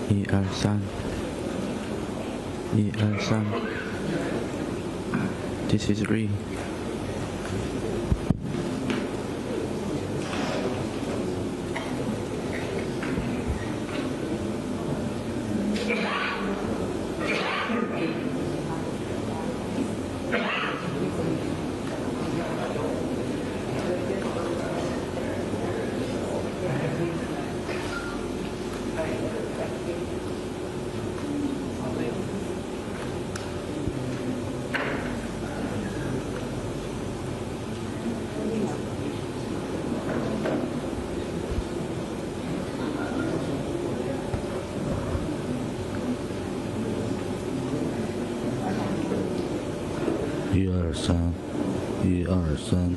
123 123 This is real.123 123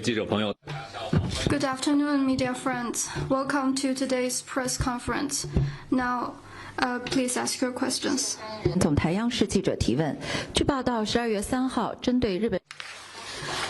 Good afternoon, media friends. Welcome to today's press conference. Now, please ask your questions. 总台央视记者提问：据报道，12月3号，针对日本。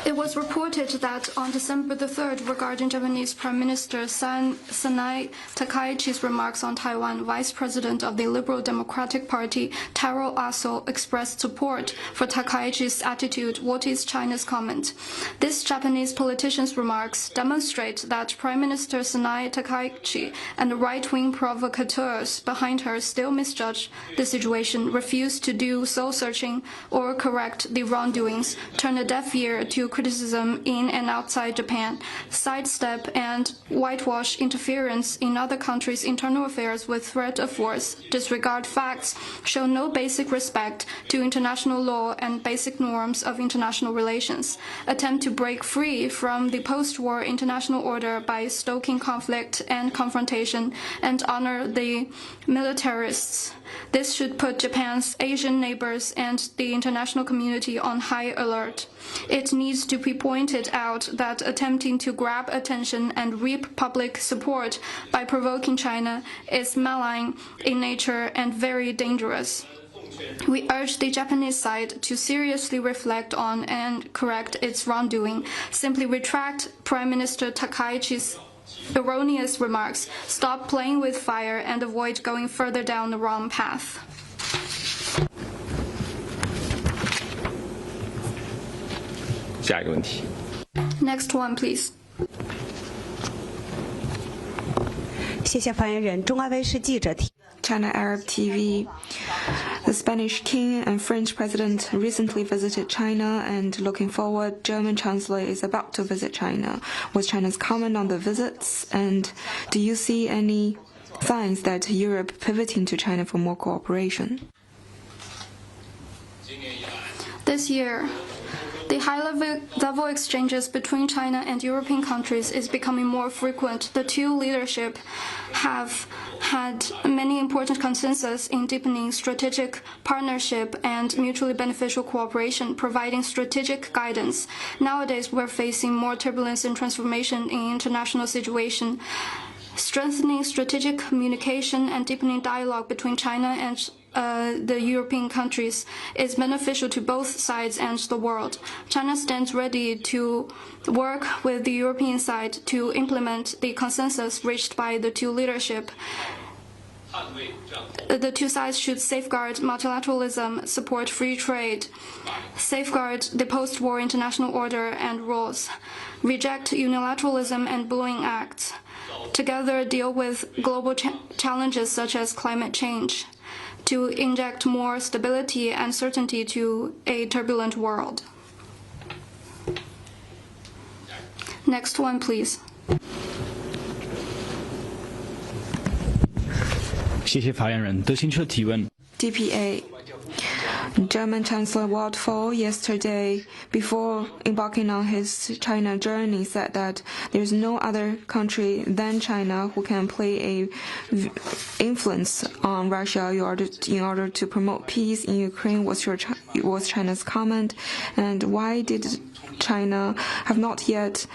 It was reported that on December the 3rd, regarding Japanese Prime Minister Sanai Takaichi's remarks on Taiwan, Vice President of the Liberal Democratic Party, Taro Aso, expressed support for Takaichi's attitude. What is China's comment? This Japanese politician's remarks demonstrate that Prime Minister Sanai Takaichi and the right-wing provocateurs behind her still misjudge the situation, refuse to do soul-searching or correct the wrongdoings, turn a deaf ear to criticism in and outside Japan, sidestep and whitewash interference in other countries' internal affairs with threat of force, disregard facts, show no basic respect to international law and basic norms of international relations, attempt to break free from the post-war international order by stoking conflict and confrontation, and honor the militarists. This should put Japan's Asian neighbors and the international community on high alert. It needs to be pointed out that attempting to grab attention and reap public support by provoking China is malign in nature and very dangerous. We urge the Japanese side to seriously reflect on and correct its wrongdoing, simply retract Prime Minister Takaichi's erroneous remarks, stop playing with fire, and avoid going further down the wrong path. Next one, please. 谢谢发言人。中外卫视记者提。 China Arab TV. The Spanish king and French president recently visited China, and looking forward, German chancellor is about to visit China. What's China's comment on the visits, and do you see any signs that Europe pivoting to China for more cooperation? This year, the high-level exchanges between China and European countries is becoming more frequent. The two leadership have had many important consensus in deepening strategic partnership and mutually beneficial cooperation, providing strategic guidance. Nowadays, we're facing more turbulence and transformation in international situation. Strengthening strategic communication and deepening dialogue between China and the European countries is beneficial to both sides and the world. China stands ready to work with the European side to implement the consensus reached by the two leadership. The two sides should safeguard multilateralism, support free trade, safeguard the post-war international order and rules, reject unilateralism and bullying acts, together deal with global challenges such as climate change, to inject more stability and certainty to a turbulent world. Next one, please. 谢谢发言人。德新社提问。 DPA. German Chancellor Waldfall yesterday, before embarking on his China journey, said that there is no other country than China who can play a influence on Russia in order to promote peace in Ukraine. What's China's comment, and why did China have not yet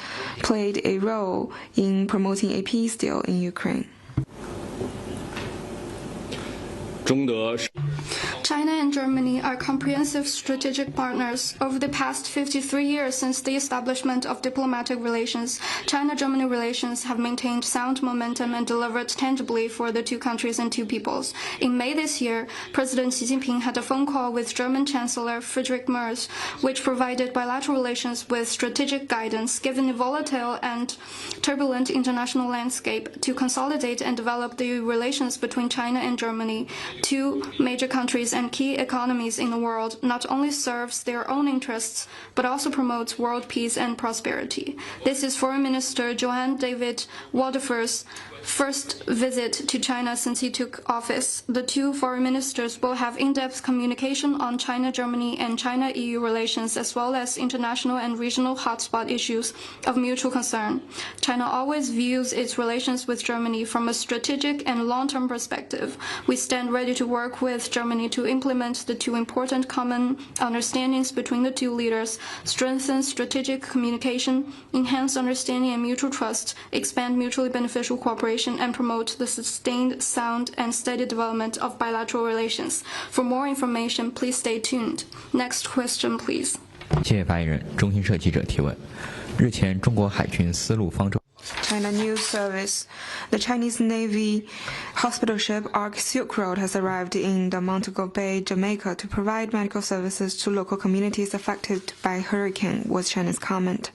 played a role in promoting a peace deal in Ukraine? China and Germany are comprehensive strategic partners. Over the past 53 years since the establishment of diplomatic relations, China-Germany relations have maintained sound momentum and delivered tangibly for the two countries and two peoples. In May this year, President Xi Jinping had a phone call with German Chancellor Friedrich Merz, which provided bilateral relations with strategic guidance, given the volatile and turbulent international landscape, to consolidate and develop the relations between China and Germany, two major countries and key economies in the world, not only serves their own interests, but also promotes world peace and prosperity. This is Foreign Minister Johann David Walderfur's first visit to China since he took office. The two foreign ministers will have in-depth communication on China-Germany and China-EU relations, as well as international and regional hotspot issues of mutual concern. China always views its relations with Germany from a strategic and long-term perspective. We stand ready to work with Germany to implement the two important common understandings between the two leaders, strengthen strategic communication, enhance understanding and mutual trust, expand mutually beneficial cooperation, and promote the sustained, sound, and steady development of bilateral relations. For more information, please stay tuned. Next question, please. 谢谢发言人。中新社记者提问：日前，中国海军丝路方舟 China News Service. The Chinese Navy hospital ship Ark Silk Road has arrived in the Montego Bay, Jamaica, to provide medical services to local communities affected by hurricane, was China's comment.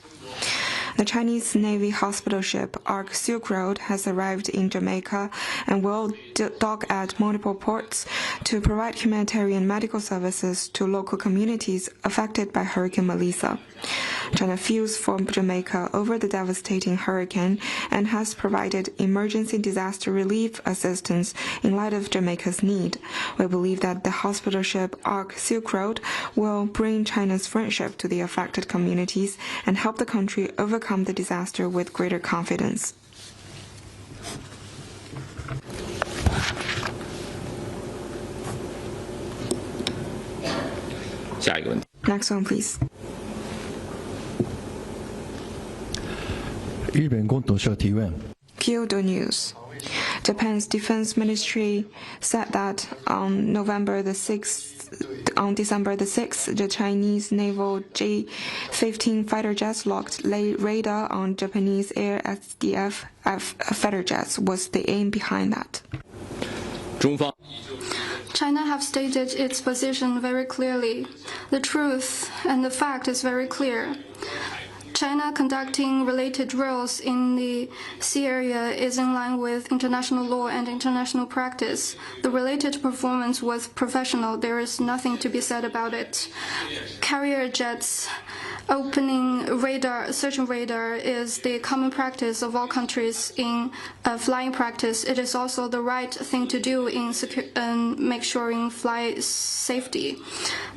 The Chinese Navy hospital ship Ark Silk Road has arrived in Jamaica and will dock at multiple ports to provide humanitarian medical services to local communities affected by Hurricane Melissa. China feels for Jamaica over the devastating hurricane and has provided emergency disaster relief assistance in light of Jamaica's need. We believe that the hospital ship Ark Silk Road will bring China's friendship to the affected communities and help the country overcome the disaster with greater confidence. 下一个问题。 Next one, please. 日本共同社提问。 Kyoto News. Japan's defense ministry said that on December the 6th, the Chinese naval J-15 fighter jets locked radar on Japanese Air SDF fighter jets. Was the aim behind that? 中方 China have stated its position very clearly. The truth and the fact is very clear. China conducting related drills in the sea area is in line with international law and international practice. The related performance was professional. There is nothing to be said about it. Carrier jets opening radar, searching radar is the common practice of all countries in flying practice. It is also the right thing to do in make sure flight safety.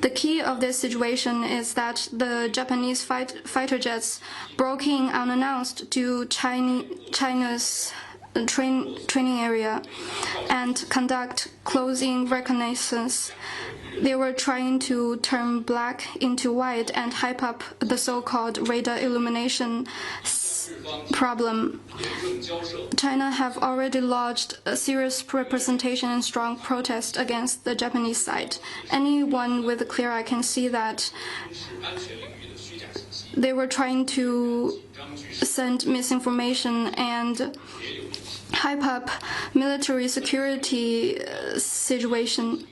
The key of this situation is that the Japanese fighter jets broke in unannounced to China's training area and conduct closing reconnaissance. They were trying to turn black into white and hype up the so-called radar illumination problem. China have already lodged a serious representation and strong protest against the Japanese side. Anyone with a clear eye can see that they were trying to send misinformation and hype up military security situation.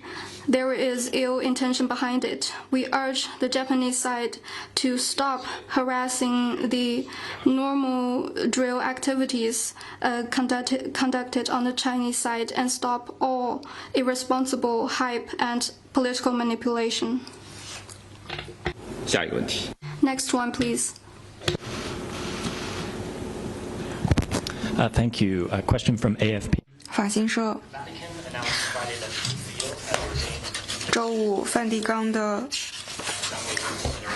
There is ill intention behind it. We urge the Japanese side to stop harassing the normal drill activities conducted on the Chinese side and stop all irresponsible hype and political manipulation. 下一个问题。 Next one, please. Thank you. A question from AFP. 法新社。周五，梵蒂冈的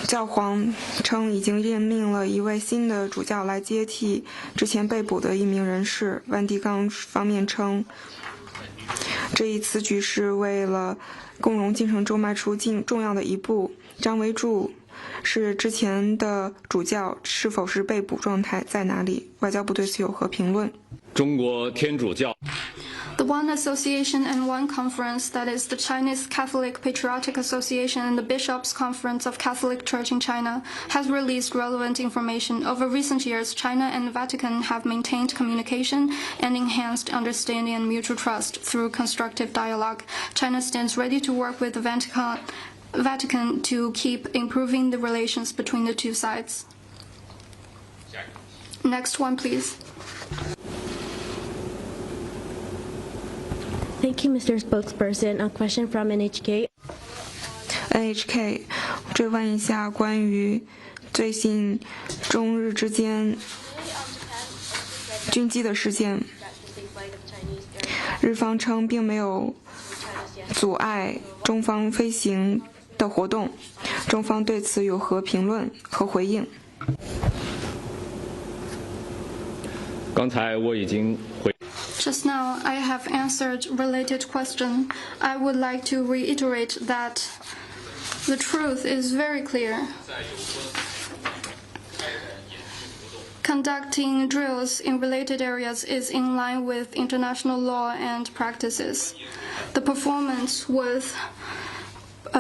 教皇称已经任命了一位新的主教来接替之前被捕的一名人士。梵蒂冈方面称，这一此举是为了共荣进程中迈出重要的一步。张维柱是之前的主教，是否是被捕状态在哪里？外交部对此有何评论？中国天主教。 The One Association and One Conference, that is the Chinese Catholic Patriotic Association and the Bishops' Conference of Catholic Church in China, has released relevant information. Over recent years, China and the Vatican have maintained communication and enhanced understanding and mutual trust through constructive dialogue. China stands ready to work with the Vatican to keep improving the relations between the two sides. Next one, please. Thank you, Mr. Spokesperson. A question from NHK. NHK 追问一下关于最近中日之间军机的事件。日方称并没有阻碍中方飞行的活动，中方对此有何评论和回应？刚才我已经回。Just now, I have answered related question. I would like to reiterate that the truth is very clear. Conducting drills in related areas is in line with international law and practices. The performance was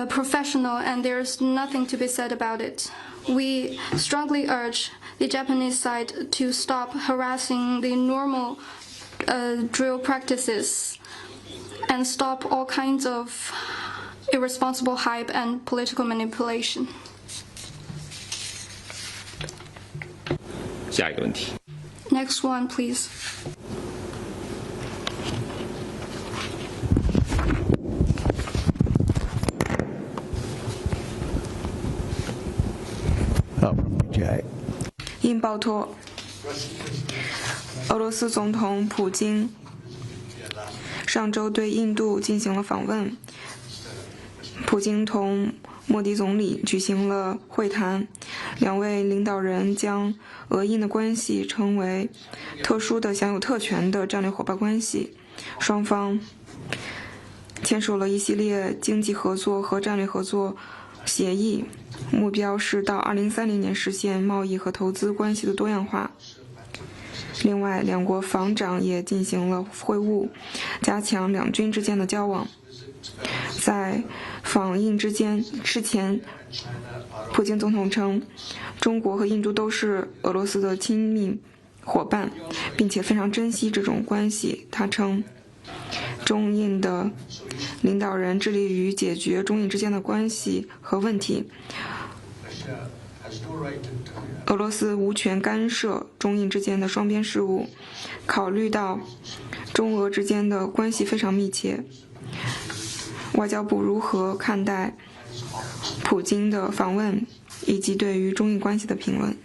professional and there's nothing to be said about it. We strongly urge the Japanese side to stop harassing the normal drill practices and stop all kinds of irresponsible hype and political manipulation. 下一个问题。 Next one, please. BJ. 印报托，俄罗斯总统普京上周对印度进行了访问，普京同莫迪总理举行了会谈，两位领导人将俄印的关系称为特殊的享有特权的战略伙伴关系，双方签署了一系列经济合作和战略合作协议，目标是到2030年实现贸易和投资关系的多样化。另外，两国防长也进行了会晤，加强两军之间的交往。在访印之前，普京总统称，中国和印度都是俄罗斯的亲密伙伴，并且非常珍惜这种关系。他称，中印的领导人致力于解决中印之间的关系和问题。俄罗斯无权干涉中印之间的双边事务，考虑到中俄之间的关系非常密切。外交部如何看待普京的访问，以及对于中印关系的评论？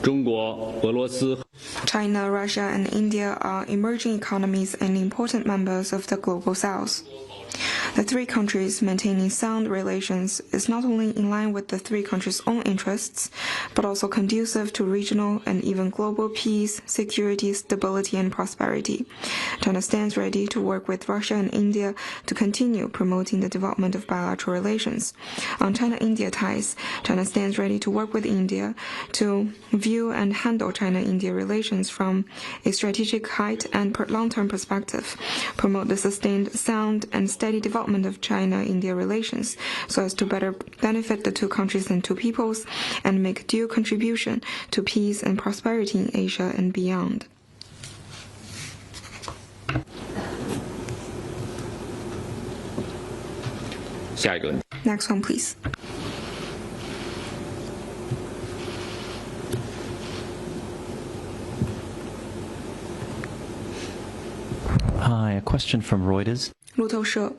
中国、俄罗斯。 China, Russia, and India are emerging economies and important members of the global south. The three countries maintaining sound relations is not only in line with the three countries' own interests, but also conducive to regional and even global peace, security, stability, and prosperity. China stands ready to work with Russia and India to continue promoting the development of bilateral relations. On China-India ties, China stands ready to work with India to view and handle China-India relations from a strategic height and long-term perspective, promote the sustained, sound, and steady development of China-India relations so as to better benefit the two countries and two peoples and make due contribution to peace and prosperity in Asia and beyond. Next one, please. Hi, a question from Reuters. 路透社，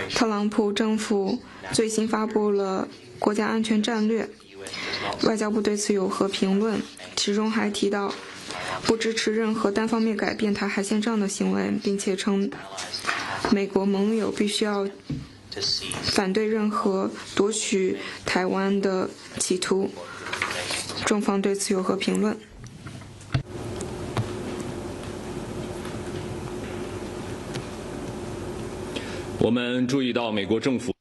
特朗普政府最新发布了国家安全战略，外交部对此有何评论？其中还提到不支持任何单方面改变台海现状的行为，并且称美国盟友必须要反对任何夺取台湾的企图。中方对此有何评论？ 我们注意到美国政府。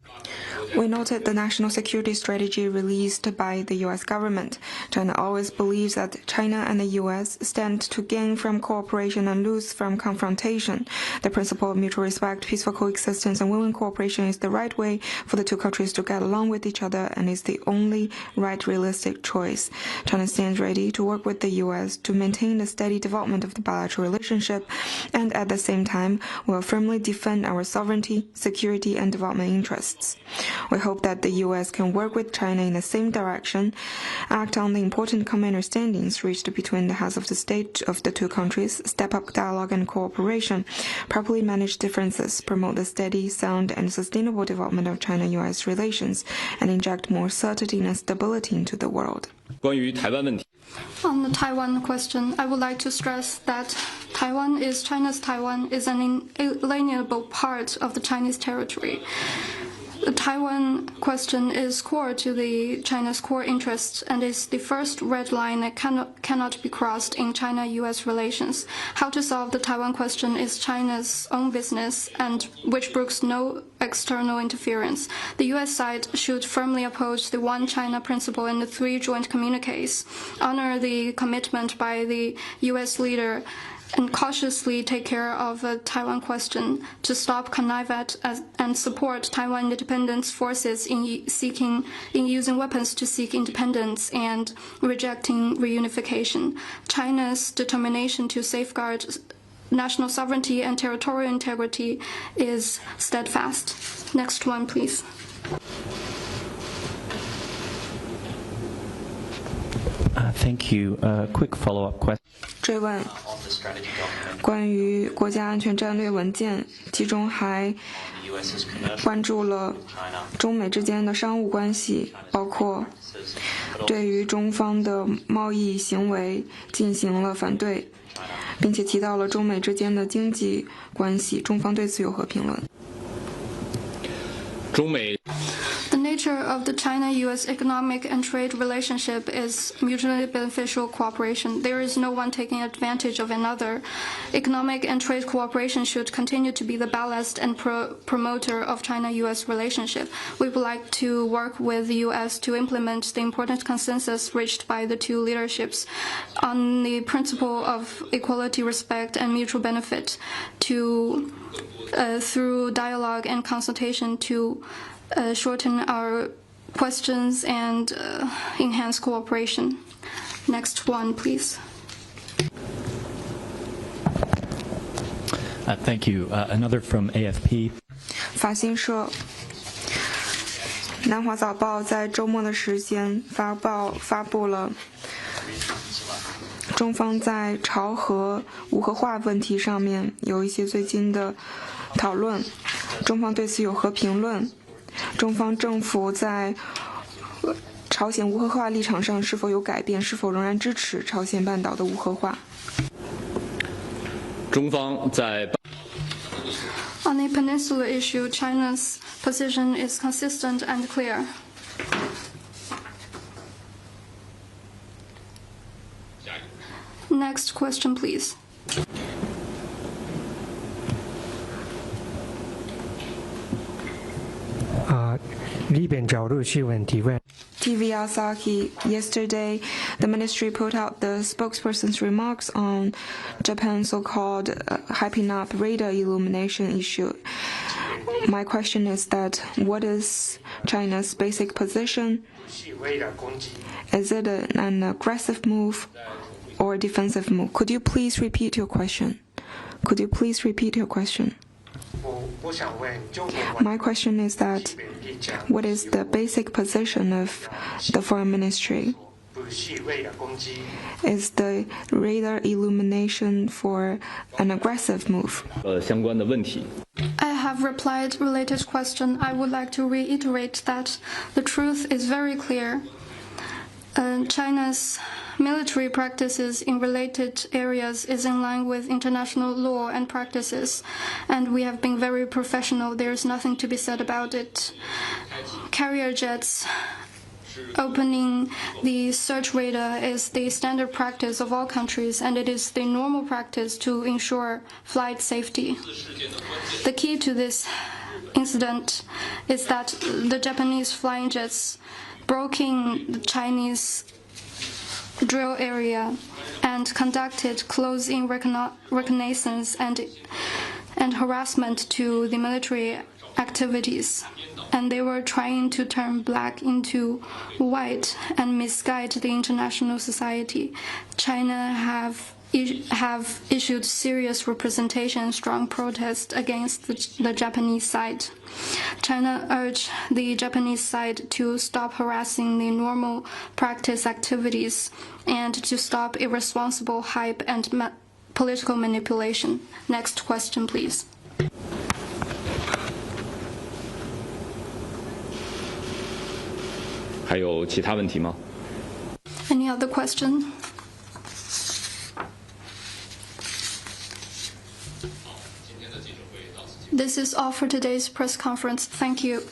We noted the national security strategy released by the U.S. government. China always believes that China and the U.S. stand to gain from cooperation and lose from confrontation. The principle of mutual respect, peaceful coexistence, and willing cooperation is the right way for the two countries to get along with each other and is the only right realistic choice. China stands ready to work with the U.S. to maintain the steady development of the bilateral relationship and at the same time will firmly defend our sovereignty, security, and development interests. We hope that the U.S. can work with China in the same direction, act on the important common understandings reached between the heads of the state of the two countries, step up dialogue and cooperation, properly manage differences, promote the steady, sound, and sustainable development of China-U.S. relations, and inject more certainty and stability into the world. 关于台湾问题。On the Taiwan question, I would like to stress that China's Taiwan is an inalienable part of the Chinese territory. The Taiwan question is core to China's core interests and is the first red line that cannot be crossed in China-U.S. relations. How to solve the Taiwan question is China's own business, and which brooks no external interference. The U.S. side should firmly oppose the One China principle in the 3 joint communiques, honor the commitment by the U.S. leader, and cautiously take care of the Taiwan question to stop conniving and support Taiwan independence forces in using weapons to seek independence and rejecting reunification. China's determination to safeguard national sovereignty and territorial integrity is steadfast. Next one, please. Thank you. Quick follow-up question. 追问关于国家安全战略文件，其中还关注了中美之间的商务关系，包括对于中方的贸易行为进行了反对，并且提到了中美之间的经济关系，中方对此有何评论？中美 The nature of the China-U.S. economic and trade relationship is mutually beneficial cooperation. There is no one taking advantage of another. Economic and trade cooperation should continue to be the ballast and promoter of China-U.S. relationship. We would like to work with the U.S. to implement the important consensus reached by the 2 leaderships on the principle of equality, respect, and mutual benefit through dialogue and consultation to shorten our questions and enhance cooperation. Next one, please. Thank you. Another from AFP. 法新社南华早报在周末的时间发布了中方在朝核无核化问题上面有一些最近的讨论，中方对此有何评论？中方政府在朝鲜无核化立场上是否有改变？是否仍然支持朝鲜半岛的无核化？中方在 On the peninsula issue, China's position is consistent and clear. Next question, please. TV Asahi, yesterday the ministry put out the spokesperson's remarks on Japan's so-called hyping up radar illumination issue. My question is that what is China's basic position? Is it an aggressive move or a defensive move? Could you please repeat your question? My question is that what is the basic position of the foreign ministry? Is the radar illumination for an aggressive move? 相关的问题。 I have replied related question. I would like to reiterate that the truth is very clear. China's military practices in related areas is in line with international law and practices, and we have been very professional. There is nothing to be said about it. Carrier jets opening the search radar is the standard practice of all countries, and it is the normal practice to ensure flight safety. The key to this incident is that the Japanese flying jets broke in the Chinese drill area and conducted close-in reconnaissance and harassment to the military activities. And they were trying to turn black into white and misguide the international society. China have issued serious representation and strong protest against the Japanese side. China urged the Japanese side to stop harassing the normal practice activities and to stop irresponsible hype and political manipulation. Next question, please. 还有其他问题吗？ Any other question? This is all for today's press conference. Thank you.